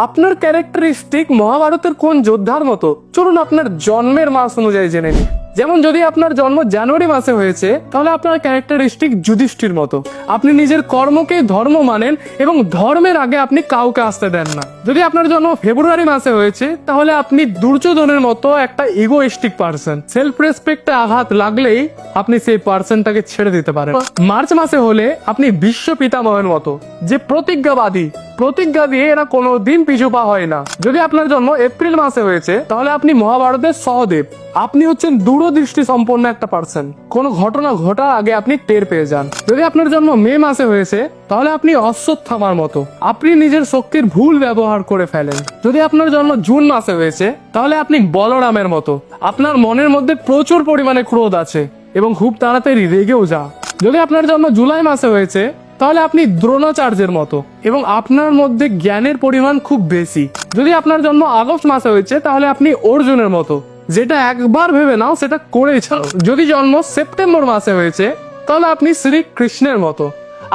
আপনার ক্যারেক্টারিস্টিক মহাভারতের কোন যোদ্ধার মতো? চলুন আপনার জন্মের মাস অনুযায়ী জেনে নিই। যেমন যদি আপনার জন্ম জানুয়ারি মাসে হয়েছে তাহলে আপনার ক্যারেক্টারিস্টিক যুধিষ্ঠির মতো। আপনি নিজের কর্মকে ধর্ম মানেন এবং ধর্মের আগে আপনি কাউকে আসতে দেন না। যদি আপনার জন্ম ফেব্রুয়ারি মাসে হয়েছে তাহলে আপনি দুর্যোধনের মতো একটা ইগোইস্টিক পার্সন। সেলফ রেসপেক্টে আঘাত লাগলেই আপনি সেই পার্সনটাকে ছেড়ে দিতে পারেন। মার্চ মাসে হলে আপনি বিশ্ব পিতামহের মতো, যে প্রতিজ্ঞাবাদী। প্রতিজ্ঞা দিয়ে এরা কোনোদিন পিছু পা হয় না। যদি আপনার জন্ম এপ্রিল মাসে হয়েছে তাহলে আপনি মহাভারতের সহদেব। আপনি হচ্ছেন দূরদৃষ্টি সম্পন্ন একটা পার্সন। কোনো ঘটনা ঘটার আগে আপনি টের পেয়ে যান। যদি আপনার জন্ম মে মাসে হয়েছে তাহলে আপনি অশ্বত্থামার মতো। আপনি নিজের শক্তির ভুল ব্যবহার করে ফেলেন। যদি আপনার জন্ম জুন মাসে হয়েছে তাহলে আপনি বলরামের মতো। আপনার মনের মধ্যে প্রচুর পরিমাণে ক্রোধ আছে এবং খুব তাড়াতাড়ি রেগেও যা। যদি আপনার জন্ম জুলাই মাসে হয়েছে তাহলে আপনি দ্রোণাচার্যের মতো এবং আপনার মধ্যে জ্ঞানের পরিমাণ খুব বেশি। যদি আপনার জন্ম আগস্ট মাসে হয়েছে তাহলে আপনি অর্জুনের মতো, যেটা একবার ভেবে নাও সেটা করেই ছাড়ো। যদি জন্ম সেপ্টেম্বর মাসে হয়েছে তাহলে আপনি শ্রীকৃষ্ণের মতো।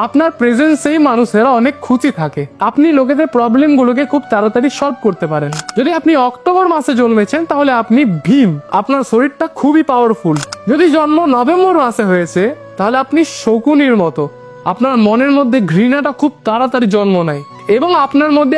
আপনার প্রেজেন্সেই মানুষেরা অনেক খুশি থাকে। আপনি লোকেদের প্রবলেম গুলোকে খুব তাড়াতাড়ি সলভ করতে পারেন। যদি আপনি অক্টোবর মাসে জন্মেছেন তাহলে আপনি ভীম। আপনার শরীরটা খুবই পাওয়ারফুল। যদি জন্ম নভেম্বর মাসে হয়েছে তাহলে আপনি শকুনির মতো। আপনার মনের মধ্যে ঘৃণাটা খুব তাড়াতাড়ি জন্ম নেয় এবং আপনার মধ্যে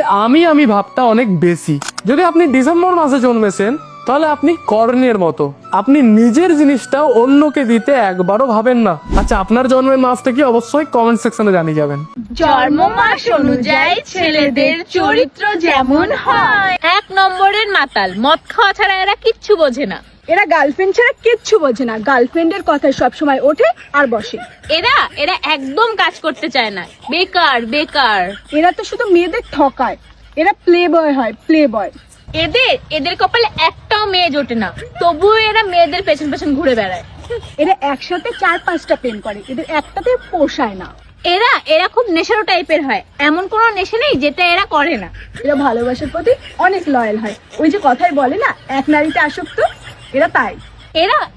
আমি ভাবটা অনেক বেশি। যদি আপনি ডিসেম্বর মাসে জন্মেছেন তাহলে আপনি কর্ণের মতো। আপনি নিজের জিনিসটা অন্যকে দিতে একবারও ভাবেন না। আচ্ছা, আপনার জন্মের মাসটা কি অবশ্যই কমেন্ট সেকশনে জানিয়ে যাবেন। জন্ম মাস অনুযায়ী ছেলেদের চরিত্র যেমন হয়। 1 নম্বরের মাতাল, মদ খাওয়া ছাড়া এরা কিচ্ছু বোঝে না। এরা গার্লফ্রেন্ড ছাড়া কিচ্ছু বোঝে না। গার্লফ্রেন্ডের কথায় সবসময় ওঠে আর বসে। এরা একদম কাজ করতে চায় না, বেকার বেকার। এরা তো শুধু মেয়েদের ঠকায়। এরা প্লে বয় হয়, প্লে বয়। এদের কপালে একটাও মেয়ে জোটে না, তবুও এরা মেয়েদের পেছন পেছন ঘুরে বেড়ায়। এরা একসাথে 4-5টা প্রেম করে, এদের একটাতে পোষায় না। এরা খুব নেশারো টাইপের হয়। এমন কোনো নেশা নেই যেটা এরা করে না। এরা ভালোবাসার প্রতি অনেক লয়াল হয়। ওই যে কথায় বলে না, এক নারীতে আসক্ত, এরা তাই।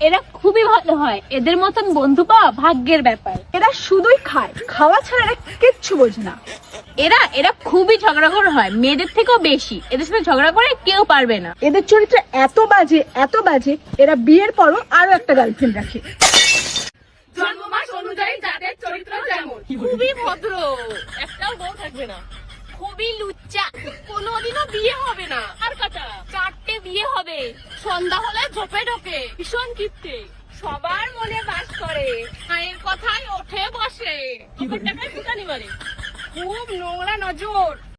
এরা খুবই ভালো হয়। এদের মতন বন্ধু পাওয়া ভাগ্যের ব্যাপার। এরা শুধুই খায়, খাওয়া ছাড়া এরা কিচ্ছু বোঝে না। এরা খুবই ঝগড়াঘর হয়, মেয়েদের থেকেও বেশি। এদের সাথে ঝগড়া করে কেউ পারবে না। এদের চরিত্র এত বাজে, এরা বিয়ের পরও আরো একটা গার্লফ্রেন্ড রাখে। জন্ম মাস অনুযায়ী যাদের চরিত্র যেমন, খুবই ভদ্র, একটাও বউ থাকবে না। খুবই লুচ্চা, কোনোদিনও বিয়ে হবে না। আর কটা 4টে বিয়ে হবে। সন্ধ্যা হলে ঝোপে ঢোকে, ভীষণ কিপ্টে, সবার মনে বাস করে, মায়ের কথায় ওঠে বসে, টাকায় ফুটানি মারে, খুব নোংরা নজর।